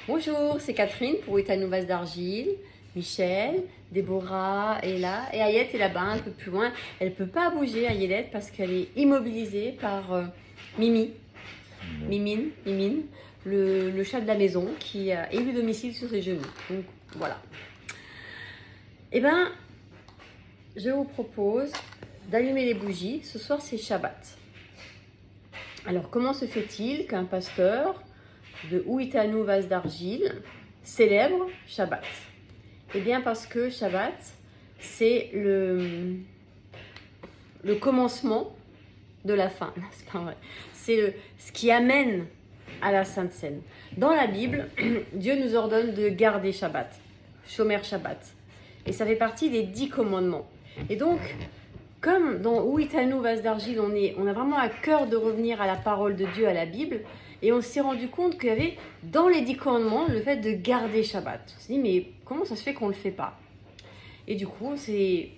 Bonjour, c'est Catherine pour Etano Vase d'Argile. Michel, Déborah est là et Ayette est là-bas un peu plus loin. Elle ne peut pas bouger, Ayette, parce qu'elle est immobilisée par Mimine, le chat de la maison qui a élu domicile sur ses genoux. Donc voilà. Eh bien, je vous propose d'allumer les bougies. Ce soir, c'est Shabbat. Alors, comment se fait-il qu'un pasteur de Uitano Vase d'Argile célèbre Shabbat? Eh bien, parce que Shabbat, c'est le commencement de la fin. C'est pas vrai. C'est ce qui amène à la Sainte Seine. Dans la Bible, Dieu nous ordonne de garder Shabbat, Shomer Shabbat. Et ça fait partie des 10 commandements. Et donc, comme dans Uitano Vase d'Argile, on a vraiment à cœur de revenir à la parole de Dieu, à la Bible, et on s'est rendu compte qu'il y avait dans les 10 commandements le fait de garder Shabbat. On s'est dit, mais comment ça se fait qu'on ne le fait pas? Et du coup, c'est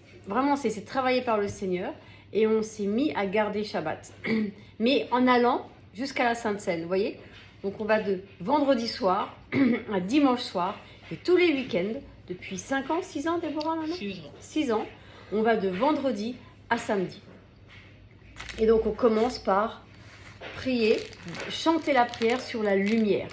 travaillé par le Seigneur, et on s'est mis à garder Shabbat. Mais en allant jusqu'à la Sainte Seine, vous voyez? Donc on va de vendredi soir à dimanche soir, et tous les week-ends, depuis 5 ans, 6 ans, Déborah, maintenant 6 ans, on va de vendredi à samedi. Et donc on commence par prier, chanter la prière sur la lumière.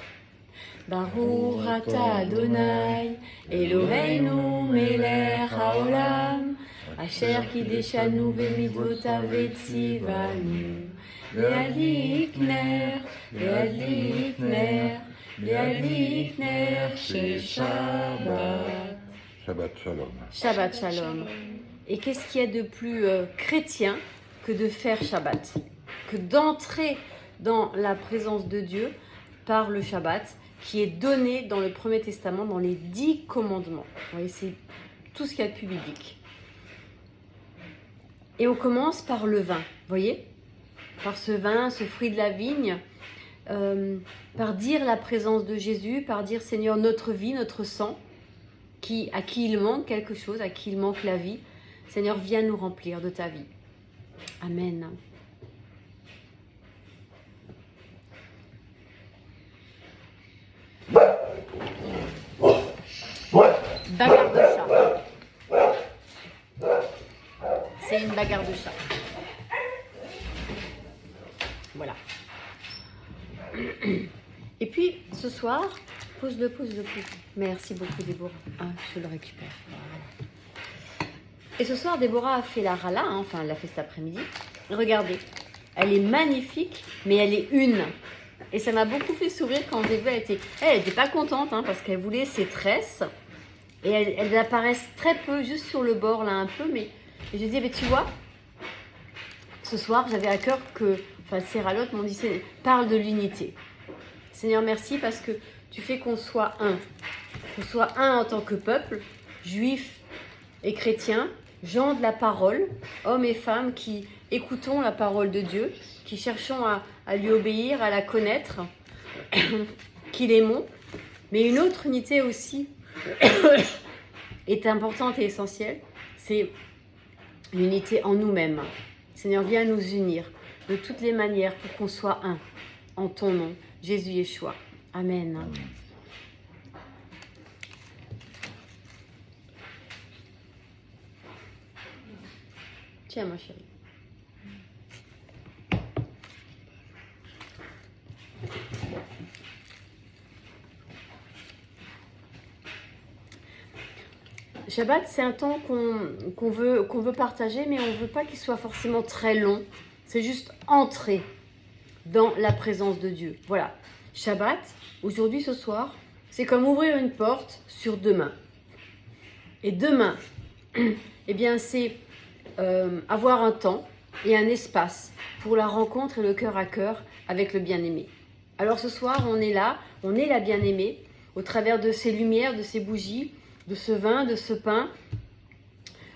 Baruch atah Adonai, Eloheinu melech haolam, asher kideshanu v'midotav v'tzivanu, le'adlik ner, le'adlik ner, le'adlik ner shel Shabbat. Shabbat Shalom. Shabbat Shalom. Et qu'est-ce qu'il y a de plus chrétien que de faire Shabbat? Que d'entrer dans la présence de Dieu par le Shabbat, qui est donné dans le Premier Testament, dans les 10 commandements. Vous voyez, c'est tout ce qu'il y a de plus biblique. Et on commence par le vin, vous voyez? Par ce vin, ce fruit de la vigne, par dire la présence de Jésus, par dire Seigneur, notre vie, notre sang, à qui il manque quelque chose, à qui il manque la vie. Seigneur, viens nous remplir de ta vie. Amen. Bagarre de chat. C'est une bagarre de chat. Voilà. Et puis, ce soir, pose-le. Merci beaucoup, Déborah. Ah, je le récupère. Voilà. Et ce soir, Déborah a fait la rala, enfin, elle l'a fait cet après-midi. Regardez, elle est magnifique, mais elle est une. Et ça m'a beaucoup fait sourire quand j'ai vu, elle était pas contente, parce qu'elle voulait ses tresses. Et elles apparaissent très peu, juste sur le bord, là, un peu. Mais j'ai dit, mais tu vois, ce soir, j'avais à cœur Séralotte m'ont dit, parle de l'unité. Seigneur, merci parce que tu fais qu'on soit un. Qu'on soit un en tant que peuple, juifs et chrétiens, gens de la parole, hommes et femmes qui écoutons la parole de Dieu, qui cherchons à lui obéir, à la connaître, qui l'aimons. Mais une autre unité aussi est importante et essentielle, c'est l'unité en nous-mêmes. Seigneur, viens nous unir de toutes les manières pour qu'on soit un, en ton nom, Jésus Yeshua. Amen. Tiens, ma chérie. Shabbat, c'est un temps qu'on veut partager, mais on ne veut pas qu'il soit forcément très long. C'est juste entrer dans la présence de Dieu. Voilà. Shabbat, aujourd'hui, ce soir, c'est comme ouvrir une porte sur demain. Et demain, eh bien, c'est avoir un temps et un espace pour la rencontre et le cœur à cœur avec le bien-aimé. Alors ce soir, on est là, on est la bien-aimée, au travers de ces lumières, de ces bougies, de ce vin, de ce pain.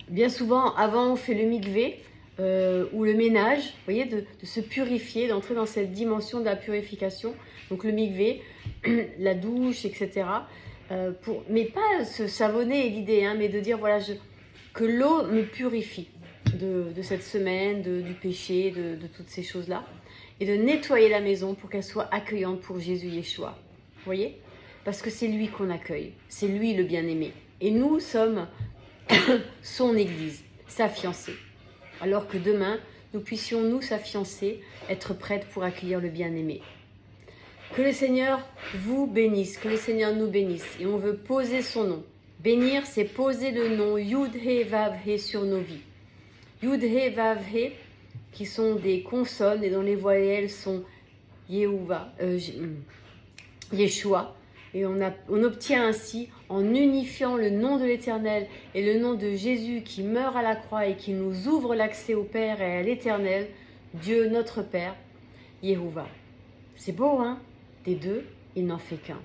Bien souvent, avant, on fait le mikvé ou le ménage, vous voyez, de se purifier, d'entrer dans cette dimension de la purification. Donc le mikvé, la douche, etc. Mais pas se savonner est l'idée, mais de dire voilà, que l'eau me purifie de cette semaine, du péché, de toutes ces choses-là. Et de nettoyer la maison pour qu'elle soit accueillante pour Jésus Yeshua. Vous voyez? parce que c'est lui qu'on accueille, c'est lui le bien-aimé. Et nous sommes son église, sa fiancée. Alors que demain, nous puissions, nous, sa fiancée, être prêtes pour accueillir le bien-aimé. Que le Seigneur vous bénisse, que le Seigneur nous bénisse. Et on veut poser son nom. Bénir, c'est poser le nom Yud-He Vav-He sur nos vies. Yud-He Vav-He, qui sont des consonnes et dont les voyelles sont Yeshua. Et on obtient ainsi, en unifiant le nom de l'Éternel et le nom de Jésus qui meurt à la croix et qui nous ouvre l'accès au Père et à l'Éternel, Dieu notre Père, Yehovah. C'est beau, hein? Des deux, il n'en fait qu'un.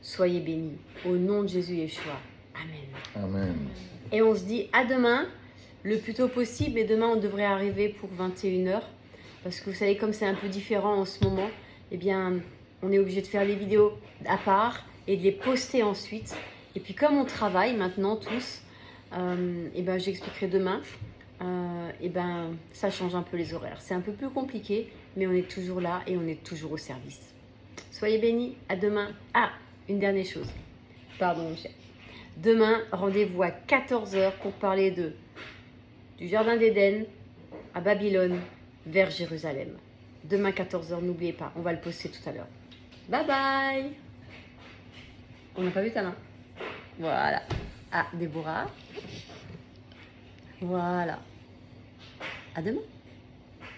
Soyez bénis, au nom de Jésus Yeshua. Amen. Amen. Et on se dit à demain, le plus tôt possible. Et demain, on devrait arriver pour 21h. Parce que vous savez, comme c'est un peu différent en ce moment, eh bien, on est obligé de faire les vidéos à part et de les poster ensuite. Et puis comme on travaille maintenant tous, et ben, j'expliquerai demain, et ben, ça change un peu les horaires. C'est un peu plus compliqué, mais on est toujours là et on est toujours au service. Soyez bénis, à demain. Ah, une dernière chose. Pardon, mon cher. Demain, rendez-vous à 14h pour parler du Jardin d'Éden à Babylone vers Jérusalem. Demain 14h, n'oubliez pas, on va le poster tout à l'heure. Bye bye. On n'a pas vu ta main. Voilà. Ah, Déborah. Voilà. À demain.